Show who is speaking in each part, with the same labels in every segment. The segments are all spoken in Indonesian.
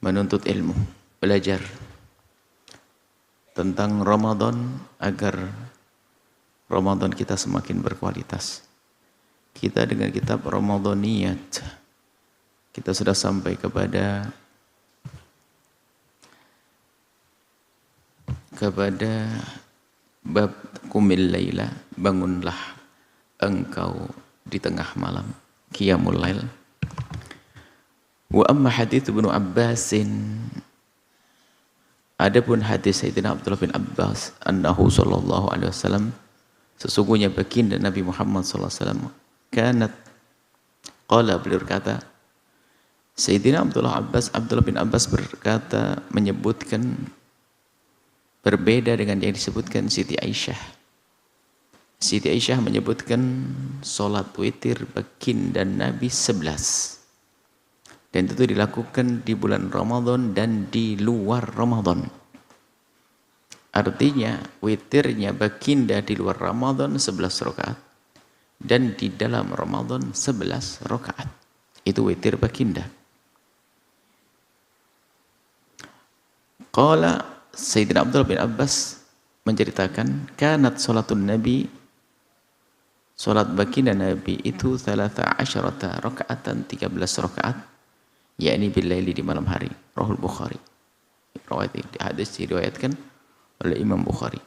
Speaker 1: menuntut ilmu, belajar tentang Ramadan agar Ramadan kita semakin berkualitas. Kita dengan kitab Ramadaniyat, kita sudah sampai kepada bab Qumil Laila, bangunlah engkau di tengah malam, Qiyamul Lail. Wa amma hadits Ibnu Abbasin, adapun hadis Sayyidina Abdullah bin Abbas, annahu sallallahu alaihi wasallam, sesungguhnya baginda Nabi Muhammad sallallahu alaihi wasallam, kanat qala, beliau berkata, Sayyidina Abdullah bin Abbas berkata, menyebutkan berbeda dengan yang disebutkan Siti Aisyah. Siti Aisyah menyebutkan solat witir baginda Nabi 11. Dan itu dilakukan di bulan Ramadan dan di luar Ramadan. Artinya witirnya baginda di luar Ramadan 11 rakaat dan di dalam Ramadan 11 rakaat. Itu witir baginda. Qala Sayyidina Abdullah bin Abbas menceritakan, kanat salatun Nabi, salat baginda Nabi itu 13 rakaatan, 13 rakaat, yakni billaili, di malam hari. Rahul Bukhari. Hadis diriwayatkan oleh Imam Bukhari.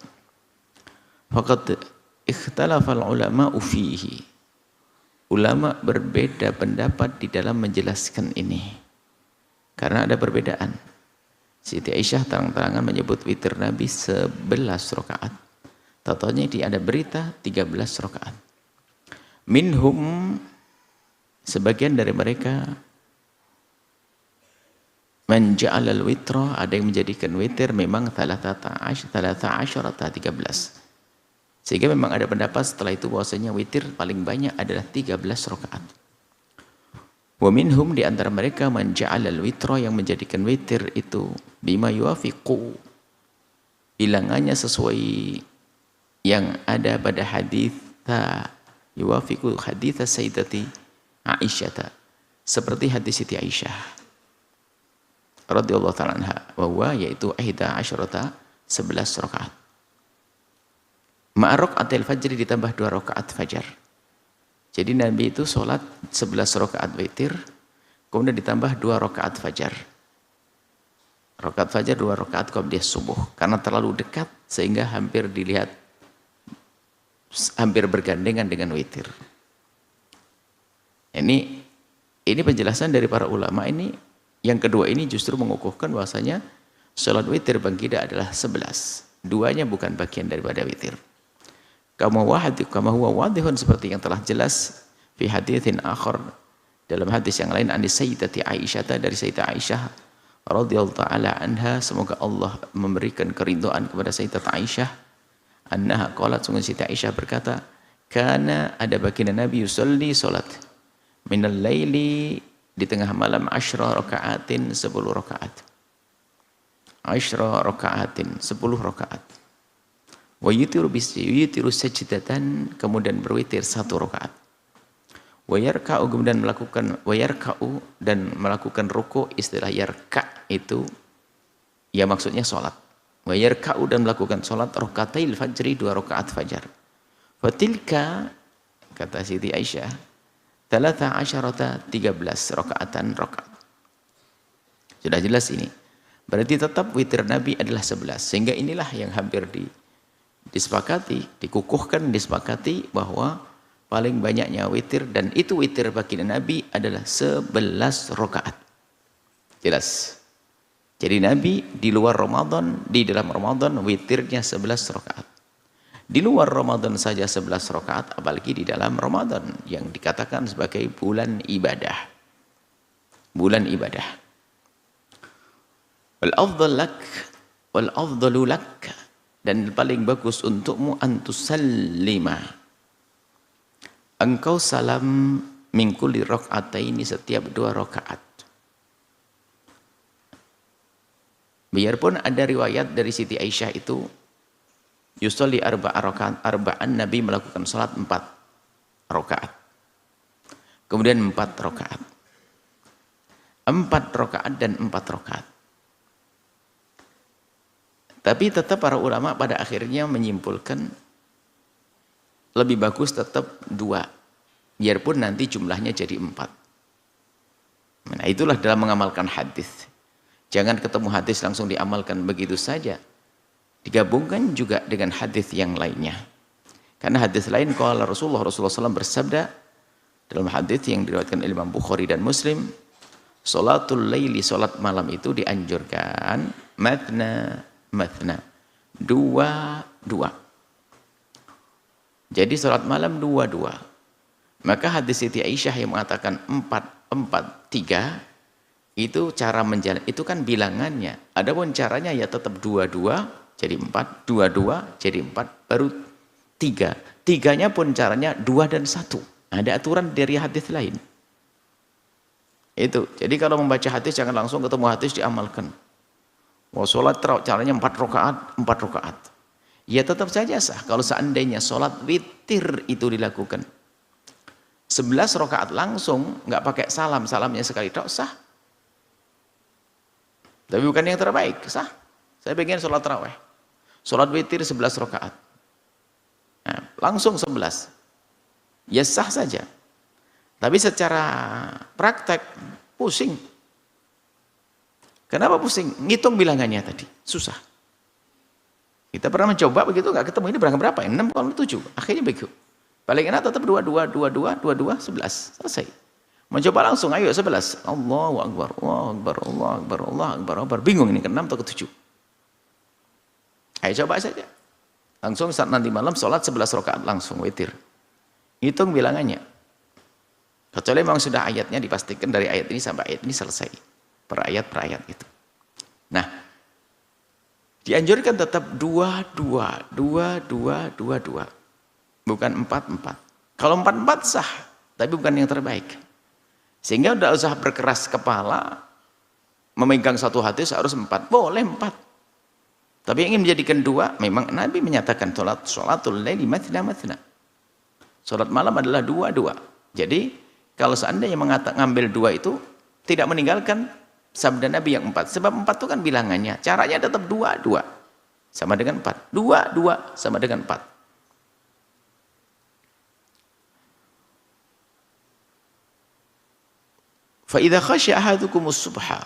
Speaker 1: Faqad ikhtalafa al-ulama'u fihi. Ulama berbeda pendapat di dalam menjelaskan ini. Karena ada perbedaan. Siti Aisyah terang-terangan menyebut witir Nabi 11 rakaat. Totalnya ada berita 13 rakaat. Minhum, sebagian dari mereka, man ja'alal witra, ada yang menjadikan witir memang 13, sehingga memang ada pendapat setelah itu bahwasanya witir paling banyak adalah 13 rakaat. Wa minhum, di antara mereka, man ja'alal witra, yang menjadikan witir itu bima yuafiqu, bilangannya sesuai yang ada pada hadits yuafiqu hadits Sayyidati Aisyah, seperti hadis Siti Aisyah radhiyallahu ta'ala anha, bahwa yaitu 11 rakaat. Ma'a raka'atil fajr, ditambah 2 rakaat fajar. Jadi Nabi itu sholat 11 rakaat witir, kemudian ditambah 2 rakaat fajar. Rakaat fajar 2 rakaat qabla subuh, karena terlalu dekat sehingga hampir dilihat hampir bergandengan dengan witir. Ini penjelasan dari para ulama ini. Yang kedua ini justru mengukuhkan bahwasanya salat witir baginda adalah 11. Duanya bukan bagian daripada witir. Kama huwa wadihun, seperti yang telah jelas fi haditsin akhar, dalam hadis yang lain, an Sayyidati Aisyah, dari Sayyidah Aisyah radhiyallahu taala anha, semoga Allah memberikan keridhaan kepada Sayyidah Aisyah, annaha qalat, sungguh Sayyidah Aisyah berkata, kana, ada baginda Nabi yusalli, salat minal laili, di tengah malam, 10 rakaatin, 10 rakaat. 10 rakaatin, 10 rakaat. Wa yutiru sajdatan, kemudian berwitir 1 rakaat. Wa yarka'u, kemudian melakukan ruku. Istilah yarka' itu ya maksudnya salat. Wa yarka'u, dan melakukan salat rakaatil fajri, 2 rakaat fajar. Fatilka, kata Siti Aisyah, 13 rakaatan rakaat. Sudah jelas ini. Berarti tetap witir Nabi adalah 11. Sehingga inilah yang hampir disepakati, dikukuhkan, disepakati bahwa paling banyaknya witir, dan itu witir baginda Nabi adalah 11 rakaat. Jelas. Jadi Nabi di luar Ramadan, di dalam Ramadan witirnya 11 rakaat. Di luar Ramadan saja 11 rakaat, apalagi di dalam Ramadan yang dikatakan sebagai bulan ibadah. Bulan ibadah. Wal afdalu lak, dan paling bagus untukmu, antusallima, engkau salam, min kulli raka'ataini, setiap 2 rakaat. Biarpun ada riwayat dari Siti Aisyah itu yusolli arba'an, Nabi melakukan salat 4 rakaat. Kemudian 4 rakaat. 4 rakaat dan 4 rakaat. Tapi tetap para ulama pada akhirnya menyimpulkan lebih bagus tetap 2. Biarpun nanti jumlahnya jadi 4. Nah, itulah dalam mengamalkan hadis. Jangan ketemu hadis langsung diamalkan begitu saja. Digabungkan juga dengan hadis yang lainnya. Karena hadis lain kalau Rasulullah SAW bersabda dalam hadis yang diriwayatkan Imam Bukhari dan Muslim, salatul laili, salat malam itu dianjurkan mathna 2. Jadi salat malam 2. Maka hadis Siti Aisyah yang mengatakan 4-4-3 itu cara menjalan, itu kan bilangannya. Adapun caranya ya tetap 2 jadi 4, 2 jadi 4, baru 3. 3-nya pun caranya 2 dan 1. Ada aturan dari hadis lain. Itu. Jadi kalau membaca hadis jangan langsung ketemu hadis diamalkan. Mau sholat caranya 4 rakaat. Ya tetap saja sah. Kalau seandainya sholat witir itu dilakukan 11 rakaat langsung, nggak pakai salamnya sekali tok, sah. Tapi bukan yang terbaik, sah. Saya pengen sholat tarawih, sholat witir 11 rakaat, nah, langsung 11, ya sah saja. Tapi secara praktek pusing. Kenapa pusing? Ngitung bilangannya tadi, susah. Kita pernah mencoba begitu, nggak ketemu. Ini berapa ya? 6 kalau 7. Akhirnya begitu. Paling enak tetap 2, 11. Selesai. Mencoba langsung, ayo 11. Allahu Akbar, Allahu Akbar, Allahu Akbar, Allahu Akbar. Bingung ini ke-6 atau ke-7. Ayo coba saja. Langsung saat nanti malam sholat 11 rakaat langsung witir. Hitung bilangannya. Kecuali memang sudah ayatnya dipastikan dari ayat ini sampai ayat ini selesai. Per ayat itu. Nah, dianjurkan tetap 2. Bukan 4. Kalau 4 sah, tapi bukan yang terbaik. Sehingga udah usah berkeras kepala, memegang satu hadis harus 4. Boleh 4. Tapi ingin menjadikan 2, memang Nabi menyatakan sholatul laili mathna. Sholat malam adalah 2. Jadi, kalau seandainya ngambil 2 itu, tidak meninggalkan sabda Nabi yang 4. Sebab 4 itu kan bilangannya. Caranya tetap 2. Sama dengan 4. 2 sama dengan 4. Fa idza khasya ahadukumus subha.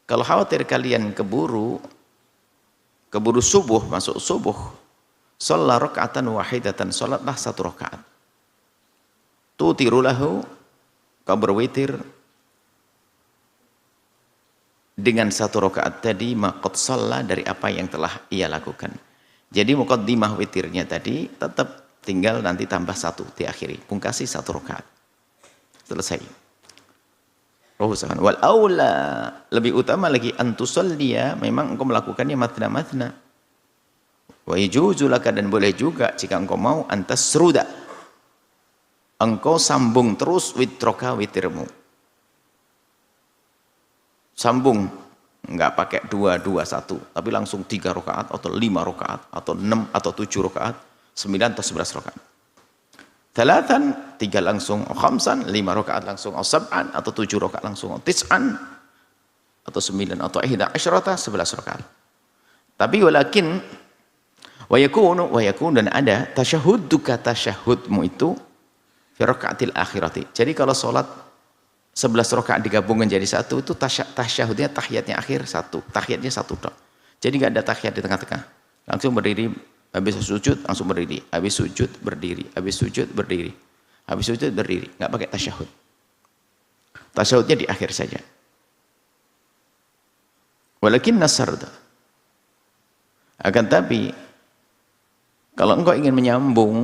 Speaker 1: Kalau khawatir kalian keburu subuh, masuk subuh, shalla raka'atan wahidatan, salatlah 1 rakaat. Tutiru lahu, kau berwitir dengan 1 rakaat tadi maqad shalla, dari apa yang telah ia lakukan. Jadi muqaddimah witirnya tadi tetap tinggal nanti tambah 1 diakhiri, pungkasi 1 rakaat. Selesai. Wal aula, lebih utama lagi antusalliya, memang engkau melakukannya mathna. Wa yajuzu laka, dan boleh juga jika engkau mau antasruda, engkau sambung terus witroka witirmu. Sambung, enggak pakai 2, 1, tapi langsung 3 rakaat atau 5 rakaat atau 6 atau 7 rakaat, 9 atau 11 rakaat. 3 langsung, 5 rakaat langsung, 7 atau 7 rakaat langsung, 9 atau 9 atau 11 rakaat. Tapi walakin wa yakun, dan ada tasyahhuduka, tasyahudmu itu fi rakaatil akhirati. Jadi kalau sholat 11 rakaat digabungkan jadi 1 itu tasyahudnya, tahiyatnya akhir 1, tahiyatnya 1 tok. Jadi enggak ada tahiyat di tengah-tengah. Langsung berdiri, habis sujud langsung berdiri, habis sujud berdiri, habis sujud berdiri, habis sujud berdiri, enggak pakai tasyahud. Tasyahudnya di akhir saja. Walakin nasarda. Akan tapi kalau engkau ingin menyambung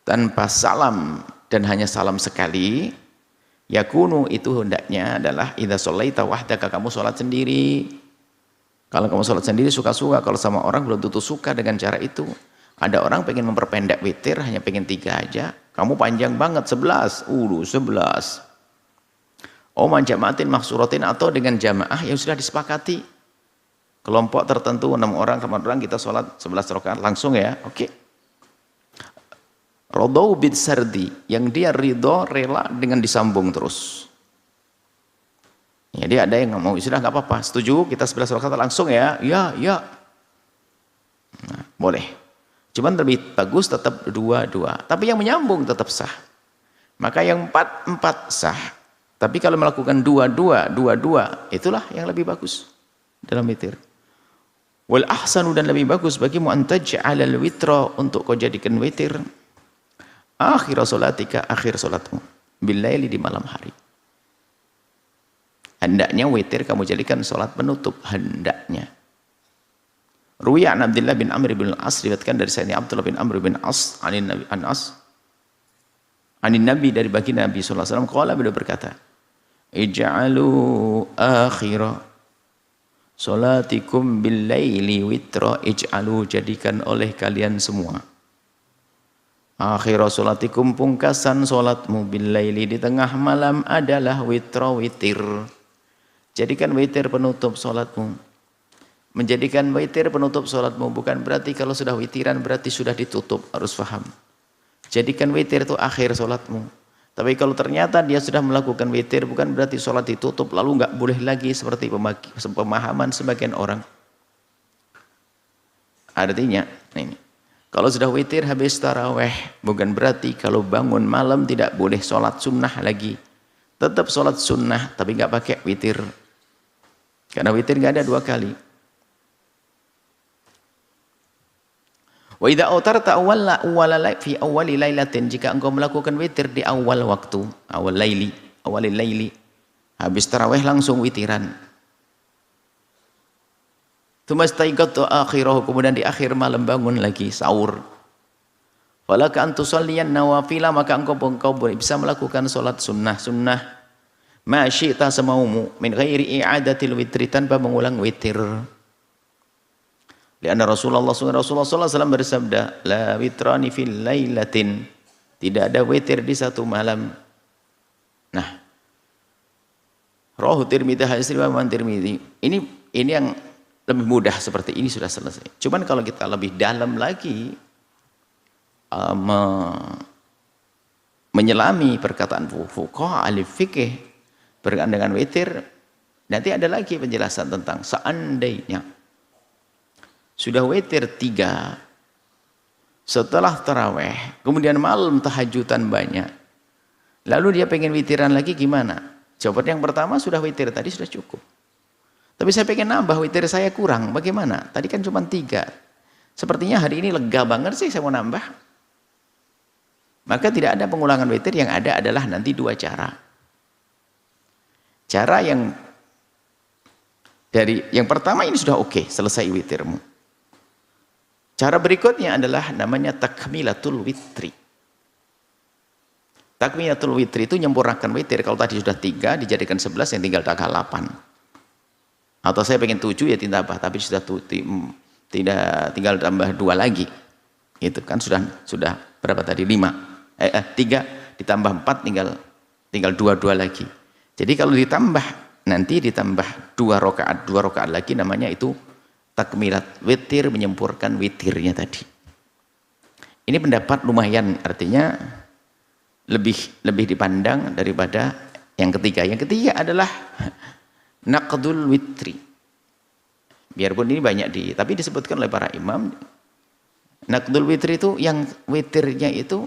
Speaker 1: tanpa salam dan hanya salam sekali, yakunu, itu hendaknya adalah idza shallaita wahdaka, kamu sholat sendiri. Kalau kamu sholat sendiri suka-suka, kalau sama orang belum tentu suka dengan cara itu. Ada orang pengen memperpendek witir, hanya pengen 3 aja. Kamu panjang banget, 11. 11. Oh, manjamatin maksuratin, atau dengan jamaah yang sudah disepakati. Kelompok tertentu 6 orang, 8 orang, kita sholat 11 rakaat langsung ya. Oke. Rodau bid sardi, yang dia ridho, rela dengan disambung terus. Jadi ada yang ngomong, sudah nggak apa-apa, setuju kita 11 rakaat langsung ya, ya, ya. Nah, boleh. Cuman lebih bagus tetap 2-2. Tapi yang menyambung tetap sah. Maka yang 4-4 sah. Tapi kalau melakukan 2-2, 2-2, itulah yang lebih bagus dalam witir. Wal ahsanu, dan lebih bagus bagimu antaj'alal witra, untuk kau jadikan witir akhir salatika, akhir salatmu, billaili, di malam hari. Hendaknya witir kamu jadikan salat penutup, hendaknya. Ruwiya an Abdullah bin Amr bin Al-As, riwayatkan dari Sayyidina Abdullah bin Amr bin As, anin Nabi, dari baginda Nabi sallallahu alaihi wasallam, qala, beliau berkata, ij'alu akhira salatikum billaili witra, ij'alu, jadikan oleh kalian semua, akhira salatikum, pungkasan salatmu, billaili, di tengah malam, adalah witra, witir. Jadikan witir penutup salatmu. Menjadikan witir penutup salatmu bukan berarti kalau sudah witiran berarti sudah ditutup, harus paham. Jadikan witir itu akhir salatmu. Tapi kalau ternyata dia sudah melakukan witir, bukan berarti salat ditutup lalu nggak boleh lagi, seperti pemahaman sebagian orang. Artinya ini, kalau sudah witir habis taraweh, bukan berarti kalau bangun malam tidak boleh salat sunnah lagi. Tetap salat sunnah tapi nggak pakai witir. Karena witir nggak ada 2 kali. Wa idza autarta fi awwali lailatin, jika engkau melakukan witir di awal waktu, awal laili, habis tarawih langsung witiran. Tsumastaiqadtu akhirahu, kemudian di akhir malam bangun lagi sahur. Falaka an tusalliyan nawafila, maka engkau bisa melakukan salat sunnah ma syi'ta, semaumu, min ghairi i'adatil witri, tanpa mengulang witir. Lianna Rasulullah SAW bersabda, la witrani fil lailatin, tidak ada witir di satu malam. Nah, rawahu Tirmidzi, hadis riwayat Tirmidzi. Ini yang lebih mudah, seperti ini sudah selesai. Cuman kalau kita lebih dalam lagi menyelami perkataan fuqaha ahli fikih berkaitan dengan witir, nanti ada lagi penjelasan tentang seandainya sudah witir 3 setelah taraweh, kemudian malam tahajudan banyak, lalu dia pengen witiran lagi, gimana? Jawaban yang pertama, sudah witir tadi sudah cukup, tapi saya pengen nambah, witir saya kurang, bagaimana? Tadi kan cuma 3, sepertinya hari ini lega banget sih, saya mau nambah. Maka tidak ada pengulangan witir, yang ada adalah nanti 2 cara. Cara yang pertama ini sudah oke, selesai witirmu. Cara berikutnya adalah namanya takmilatul witri. Takmilatul witri itu menyempurnakan witir. Kalau tadi sudah 3 dijadikan 11, yang tinggal tanggal 8. Atau saya pengen 7 ya tambah, tapi sudah tidak, tinggal tambah 2 lagi. Itu kan sudah berapa tadi? 3 ditambah 4 tinggal 2 lagi. Jadi kalau nanti ditambah 2 rakaat lagi, namanya itu takmilat witir, menyempurnakan witirnya tadi. Ini pendapat lumayan, artinya lebih dipandang daripada yang ketiga. Yang ketiga adalah naqdul witri. Biarpun ini banyak tapi disebutkan oleh para imam, naqdul witri itu yang witirnya itu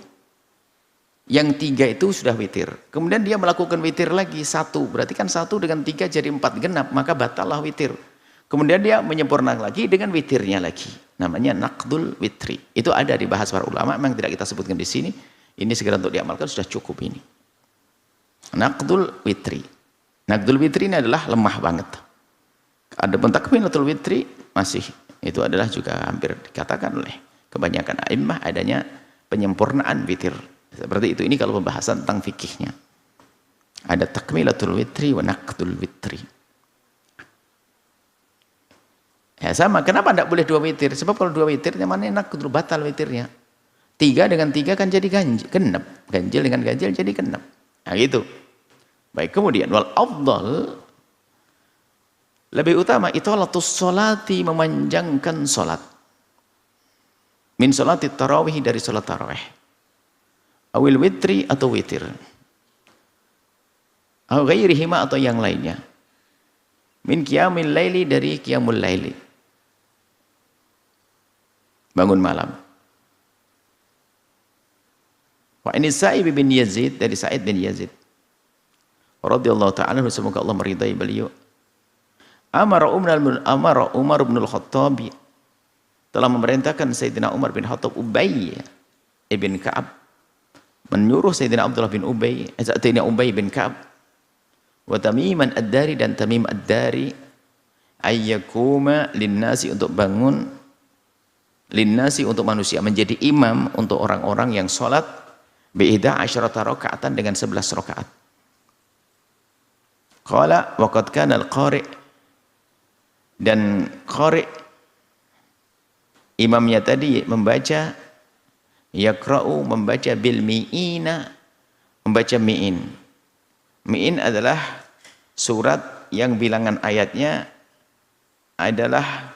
Speaker 1: yang 3 itu sudah witir. Kemudian dia melakukan witir lagi 1, berarti kan 1 dengan 3 jadi 4 genap, maka batallah witir. Kemudian dia menyempurnakan lagi dengan witirnya lagi. Namanya naqdul witri. Itu ada dibahas para ulama, memang tidak kita sebutkan di sini. Ini segera untuk diamalkan, sudah cukup ini. Naqdul witri. Naqdul witri ini adalah lemah banget. Adapun takmilatul witri masih, itu adalah juga hampir dikatakan oleh kebanyakan a'immah adanya penyempurnaan witir. Seperti itu. Ini kalau pembahasan tentang fikihnya. Ada takmilatul witri wa naqdul witri. Ya sama, kenapa tidak boleh 2 witir? Sebab kalau 2 witir namanya naqdul, batal witirnya. 3 dengan 3 kan jadi genap. Ganjil dengan ganjil jadi genap. Nah gitu. Baik, kemudian wal afdal, lebih utama itolatus sholati, memanjangkan sholat. Min sholati tarawih, dari sholat tarawih. Awil witri, atau witir. Aw ghairihima, atau yang lainnya. Min qiyamil laili, dari qiyamul laili. Bangun malam. Wa ini Sa'ib bin Yazid, dari Sa'id bin Yazid. Radhiyallahu ta'ala, semoga Allah meridai beliau. Amara Umar bin Al-Khattab, telah memerintahkan Sayyidina Umar bin Khattab Ubay ibn Ka'ab, menyuruh Sayyidina Abdullah bin Ubay bin Ka'ab, wa Tamiman Ad-Dari, dan Tamim Ad-Dari, ayyakuma linnasi, untuk bangun, linnasi, untuk manusia, menjadi imam untuk orang-orang yang sholat bi'idha asyarata rakaatan, dengan 11 rakaat. Qala wa qad kana al-qari', dan qari' imamnya tadi membaca, yaqra'u, membaca bil mi'ina, membaca mi'in. Mi'in adalah surat yang bilangan ayatnya adalah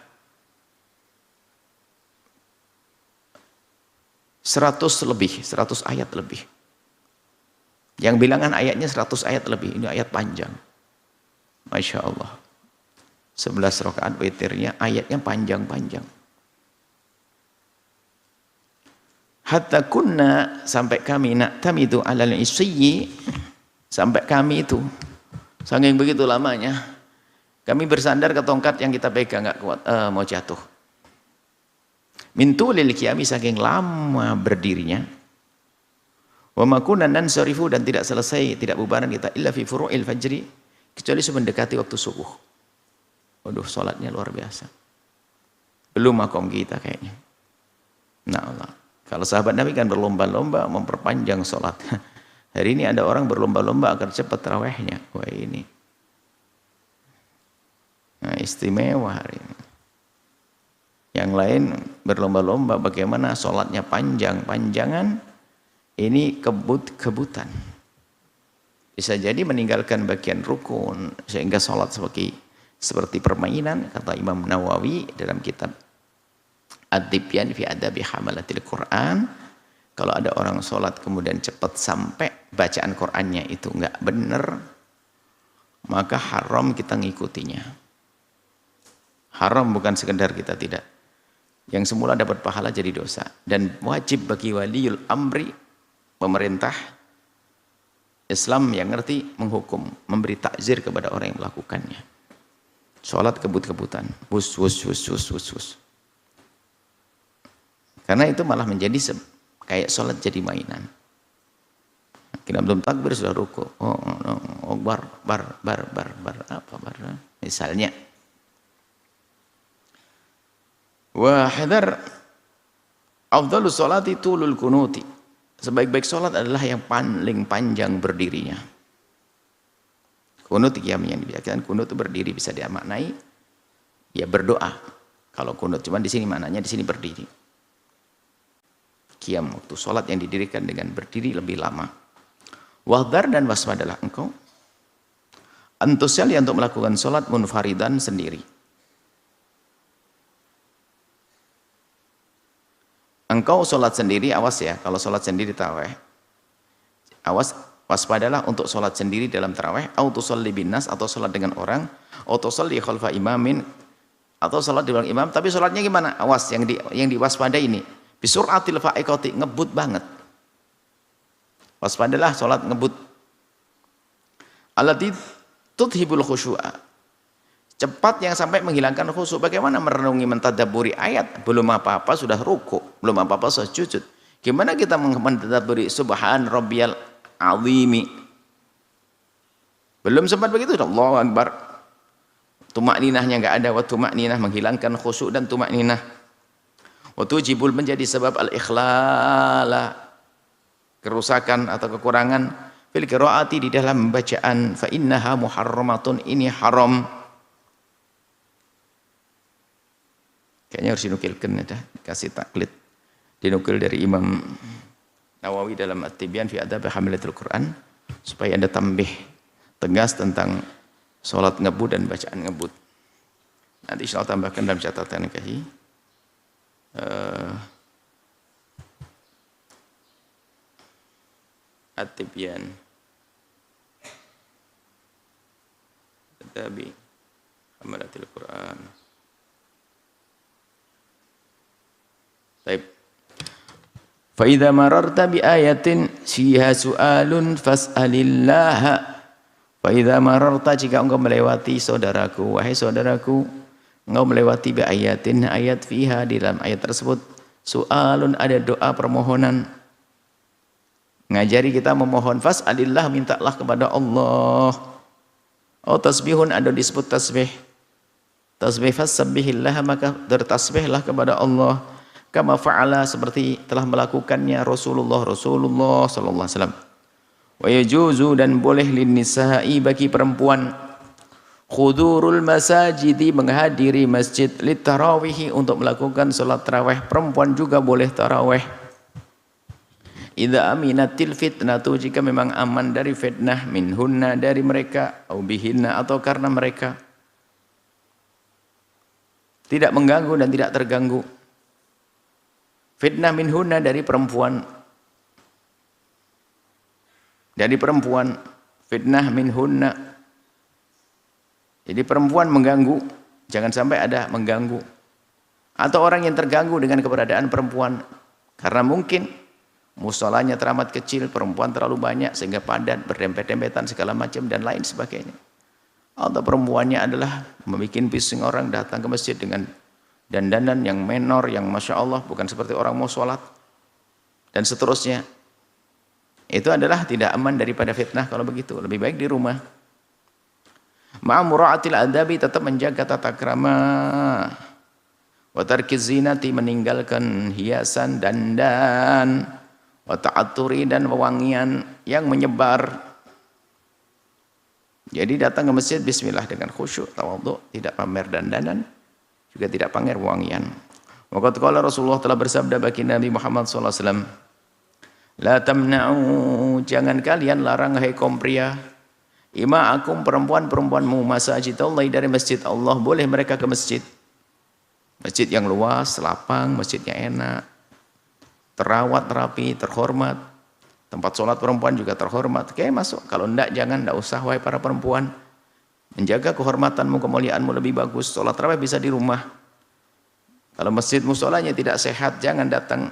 Speaker 1: 100 lebih, 100 ayat lebih. Yang bilangan ayatnya 100 ayat lebih. Ini ayat panjang. Masya Allah. 11 rakaat witirnya, ayatnya panjang-panjang. Hatta kunna, sampai kami, na'tamidu alal isyi, sampai kami itu, saking begitu lamanya, kami bersandar ke tongkat yang kita pegang, nggak kuat, mau jatuh. Min tulil qiyami, saking lama berdirinya. Wa ma kunna nansarifu, dan tidak selesai, tidak bubaran kita, illa fi furu'il fajri, kecuali mendekati waktu subuh. Waduh, sholatnya luar biasa. Belum makom kita kayaknya. Nah Allah. Kalau sahabat Nabi kan berlomba-lomba memperpanjang sholat. Hari ini ada orang berlomba-lomba agar cepat tarawihnya. Wah ini. Nah, istimewa hari ini. Yang lain berlomba-lomba bagaimana sholatnya panjang-panjangan. Ini kebut-kebutan. Bisa jadi meninggalkan bagian rukun sehingga sholat seperti permainan, kata Imam Nawawi dalam kitab Ad-Tibyan fi Adabi Hamalatil Quran. Kalau ada orang sholat kemudian cepat sampai bacaan Qurannya itu enggak benar, maka haram kita ngikutinya. Haram bukan sekedar kita tidak, yang semula dapat pahala jadi dosa. Dan wajib bagi waliul amri, pemerintah Islam yang ngerti, menghukum, memberi takzir kepada orang yang melakukannya. Sholat kebut-kebutan, wus. Karena itu malah menjadi kayak sholat jadi mainan. Kita belum takbir sudah ruku. Bar. Apa bar? Misalnya. Wa hadar afdhalus sholati tulul kunuti. Sebaik-baik sholat adalah yang paling panjang berdirinya. Kunut qiyam yang dibiasakan, kunut itu berdiri, bisa dimaknai ya berdoa. Kalau kunut cuman di sini maknanya di sini berdiri. Qiyam waktu sholat yang didirikan dengan berdiri lebih lama. Wahdar, dan waspadalah engkau antusias untuk melakukan sholat munfaridan sendiri. Engkau sholat sendiri, awas ya, kalau sholat sendiri tarawih, awas, waspadalah untuk sholat sendiri dalam tarawih, atau tusolli binnas, atau sholat dengan orang, atau tusolli khalfa imamin, atau sholat di belakang imam. Tapi sholatnya gimana? Awas, yang diwaspadai ini bisuratil fa'iqati, ngebut banget. Waspadalah sholat ngebut. Allati tudhibul khusyu'a, cepat yang sampai menghilangkan khusyuk. Bagaimana merenungi, mentadabburi ayat, belum apa-apa sudah ruku, belum apa-apa sudah sujud. Gimana kita mentadabburi subhan rabbiyal azimi, belum sempat begitu, Allahu akbar, tumakninahnya enggak ada. Wa tumakninah, menghilangkan khusyuk dan tumakninah. Wa tujibul, menjadi sebab al-ikhlala, kerusakan atau kekurangan, fil qiraati, di dalam bacaan, fa innaha muharramatun, ini haram. Kayaknya harus dinukilkan ya, kasih taklid. Dinukil dari Imam Nawawi dalam At-Tibyan fi Adab Hamilatul Quran, supaya ada tambih tegas tentang sholat ngebut dan bacaan ngebut. Nanti insya Allah tambahkan dalam catatan kaki. At-Tibyan Adabi Hamalatil Quran. Baik. Fa idza mararta bi ayatin fiha su'alun fas'alillah. Fa idza mararta, jika engkau melewati saudaraku, wahai saudaraku, engkau melewati bi ayatin, ayat fiha, di dalam ayat tersebut su'alun, ada doa permohonan. Ngajari kita memohon, fas'alillah, mintalah kepada Allah. Oh, tasbihun, ada disebut tasbih. Tasbih fasabbihillah, maka bertasbihlah kepada Allah. Kama fa'ala, seperti telah melakukannya Rasulullah sallallahu alaihi wasallam. Wa yajuzu, dan boleh lin nisa'i, bagi perempuan, khudurul masajidi, menghadiri masjid, lit tarawih, untuk melakukan salat tarawih. Perempuan juga boleh tarawih. Idza aminatil fitnatu, jika memang aman dari fitnah, minhunna, dari mereka, au bihinna, atau karena mereka, tidak mengganggu dan tidak terganggu. Fitnah minhunna, dari perempuan. Dari perempuan, fitnah minhunna. Jadi perempuan mengganggu, jangan sampai ada mengganggu. Atau orang yang terganggu dengan keberadaan perempuan. Karena mungkin musholanya teramat kecil, perempuan terlalu banyak sehingga padat, berdempet-dempetan segala macam dan lain sebagainya. Atau perempuannya adalah membuat pusing orang datang ke masjid dengan dandanan yang menor, yang Masya Allah, bukan seperti orang mau sholat, dan seterusnya. Itu adalah tidak aman daripada fitnah kalau begitu. Lebih baik di rumah. Ma'amura'atil adabi, tetap menjaga tata krama. Wa tarkiz zinati, meninggalkan hiasan, dandan. Wa ta'aturi, dan wewangian yang menyebar. Jadi datang ke masjid bismillah dengan khusyuk, tawadhu, tidak pamer dandanan, juga tidak pamer wangian. Waqad qala Rasulullah, telah bersabda bagi Nabi Muhammad sallallahu alaihi wasallam, la tamna'u, jangan kalian larang hai kaum pria, ima'akum, perempuan-perempuanmu, masajidallah, dari masjid Allah. Boleh mereka ke masjid. Masjid yang luas, lapang, masjidnya enak, terawat, rapi, terhormat. Tempat sholat perempuan juga terhormat. Oke, masuk. Kalau enggak, jangan, enggak usah, wahai para perempuan. Menjaga kehormatanmu, kemuliaanmu lebih bagus. Sholat tarawih bisa di rumah. Kalau masjid musholanya tidak sehat, jangan datang.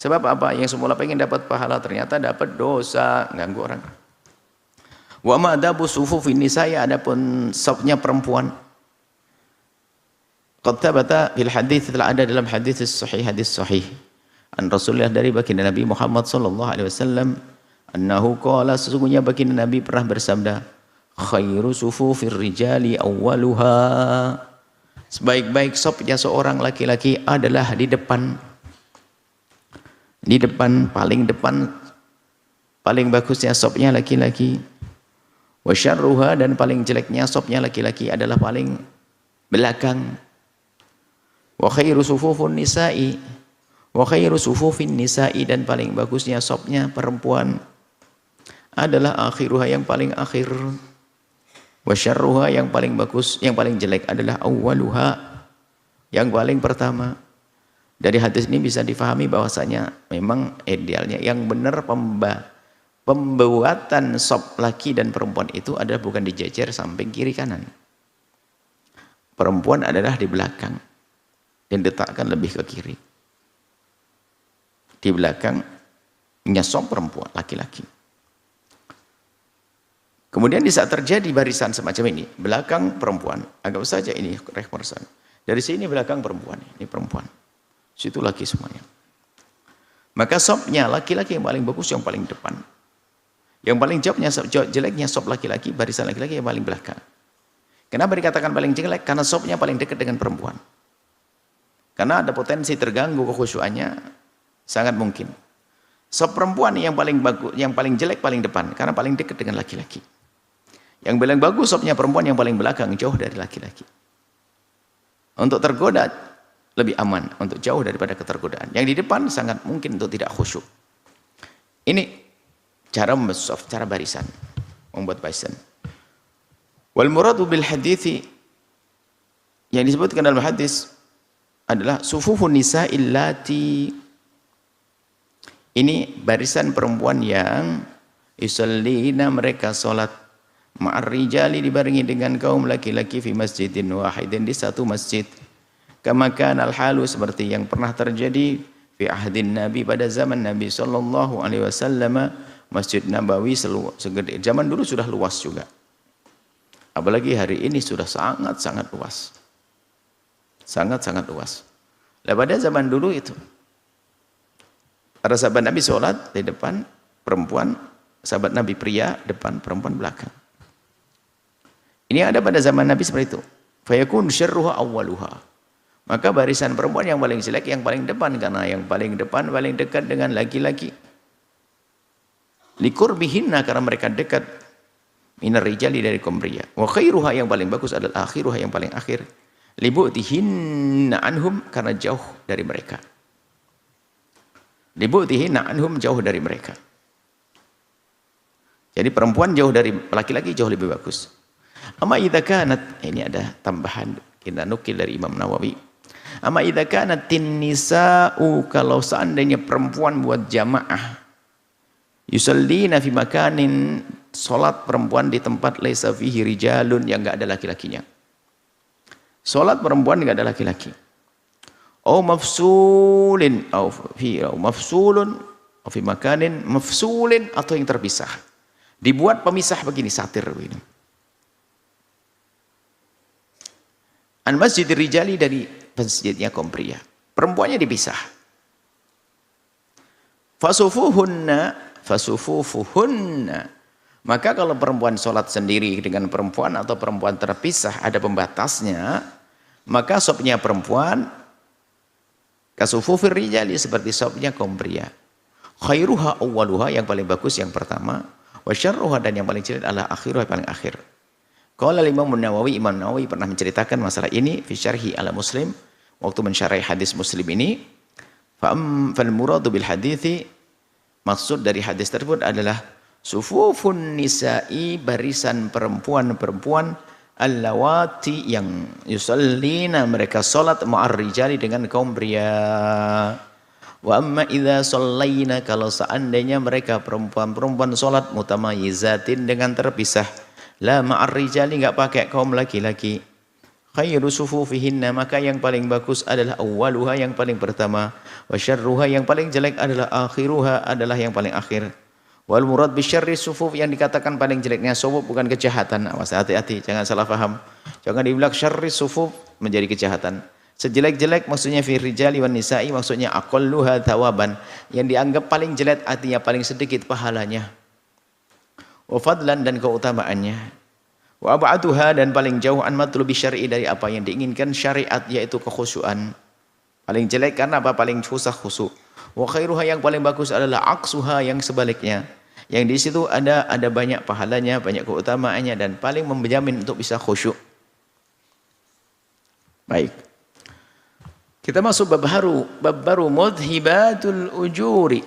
Speaker 1: Sebab apa? Yang semula pengen dapat pahala, ternyata dapat dosa, ganggu orang. Wa ma'adabu sufufin nisa'i, adapun safnya perempuan. Qad thabata fil hadits, telah ada dalam hadis sahih, hadis sahih. An Rasulullah, dari baginda Nabi Muhammad sallallahu alaihi wasallam, annahu qala, sesungguhnya baginda Nabi pernah bersabda, khairu sufufir rijali awwaluha, sebaik-baik safnya seorang laki-laki adalah di depan. Di depan, paling depan, paling bagusnya safnya laki-laki. Wa syarruha, dan paling jeleknya safnya laki-laki adalah paling belakang. Wa khairu sufufun nisa'i, wa khairu sufufin nisa'i, dan paling bagusnya safnya perempuan adalah akhiruha, yang paling akhir. Wa syarruha, yang paling bagus, yang paling jelek adalah awwaluha, yang paling pertama. Dari hadis ini bisa difahami bahwasanya memang idealnya yang benar pembuatan saf laki dan perempuan itu adalah bukan dijejer samping kiri kanan. Perempuan adalah di belakang dan diletakkan lebih ke kiri. Di belakangnya saf perempuan, laki-laki. Kemudian di saat terjadi barisan semacam ini, belakang perempuan, anggap saja ini reversan. Dari sini belakang perempuan, ini perempuan. Situ laki semuanya. Maka safnya laki-laki yang paling bagus, yang paling depan. Yang paling jeleknya saf laki-laki, barisan laki-laki yang paling belakang. Kenapa dikatakan paling jelek? Karena safnya paling dekat dengan perempuan. Karena ada potensi terganggu kekhusyuannya, sangat mungkin. Saf perempuan yang paling bagus, yang paling jelek paling depan, karena paling dekat dengan laki-laki. Yang paling bagus safnya perempuan yang paling belakang, jauh dari laki-laki. Untuk tergoda lebih aman, untuk jauh daripada ketergodaan. Yang di depan sangat mungkin untuk tidak khusyuk. Ini cara memsaf, cara barisan, membuat barisan. Wal muradu bil hadithi, yang disebutkan dalam hadis adalah sufufun nisa illati, ini barisan perempuan yang yusallina, mereka sholat, ma'ar rijali dibarengi dengan kaum laki-laki fi masjidin wahidin di satu masjid. Kama kana al-halu seperti yang pernah terjadi fi ahdin Nabi pada zaman Nabi sallallahu alaihi wasallam. Masjid Nabawi segede zaman dulu sudah luas juga. Apalagi hari ini sudah sangat-sangat luas. Sangat-sangat luas. Lah pada zaman dulu itu para sahabat Nabi sholat di depan, perempuan, sahabat Nabi pria depan, perempuan belakang. Ini ada pada zaman Nabi seperti itu. Fayakun syarruha awwaluha. Maka barisan perempuan yang paling jelek yang paling depan, karena yang paling depan paling dekat dengan laki-laki. Liqurbihinna, karena mereka dekat minar rijali dari kaum pria. Wa khairuha, yang paling bagus adalah akhiruha, yang paling akhir. Libu'tihinna anhum, karena jauh dari mereka. Libu'tihinna anhum, jauh dari mereka. Jadi perempuan jauh dari laki-laki jauh lebih bagus. Amma idza kanat, ini ada tambahan kita nukil dari Imam Nawawi. Amma idza kanatin nisa'u, kalau seandainya perempuan buat jamaah, yusallina fi makanin, salat perempuan di tempat laisa fihi rijalun, yang enggak ada laki-lakinya. Salat perempuan enggak ada laki-laki. Au mafsulin au mafsulun au fi makanin mafsulin, atau yang terpisah. Dibuat pemisah begini, satir begini. An masjid rijali, dari masjidnya kaum pria. Perempuannya dipisah. Fasufufuhunna. Maka kalau perempuan sholat sendiri dengan perempuan atau perempuan terpisah ada pembatasnya, maka sopnya perempuan kasufufir rijali, seperti sopnya kaum pria. Khairuha awwaluha, yang paling bagus yang pertama, wa syarruha, dan yang paling jelek adalah akhiruha, yang paling akhir. Qala Imam Nawawi, Imam Nawawi pernah menceritakan masalah ini fi syarhi ala Muslim, waktu mensyarah hadis Muslim ini. Fal muradu bil hadithi, maksud dari hadis tersebut adalah sufufun nisa'i, barisan perempuan-perempuan, allawati, yang yusallina, mereka salat ma'ar rijali, dengan kaum pria. Wa amma idza shallaina, kalau seandainya mereka perempuan-perempuan salat mutamayyizatin, dengan terpisah, la ma'ar rijali, enggak pakai kaum laki-laki, khairu sufufihinna, maka yang paling bagus adalah awwaluha, yang paling pertama, wa syarruha, yang paling jelek adalah akhiruha, adalah yang paling akhir. Wal murad bisyarri sufuf, yang dikatakan paling jeleknya sufuf bukan kejahatan. Awas, hati-hati, jangan salah paham. Jangan dibilang syarri sufuf menjadi kejahatan. Sejelek-jelek maksudnya fi rijali wan nisa'i, maksudnya aqalluha thawaban, yang dianggap paling jelek artinya paling sedikit pahalanya. Wa fadlan, dan keutamaannya. Wa ab'atuha, dan paling jauh an matlubi syar'i, dari apa yang diinginkan syariat, yaitu kekhusyuan. Paling jelek karena apa? Paling susah khusyuk. Wa khairuha, yang paling bagus adalah aqsuha, yang sebaliknya. Yang di situ ada banyak pahalanya, banyak keutamaannya, dan paling menjamin untuk bisa khusyuk. Baik. Kita masuk bab baru mudhibatul ujuri,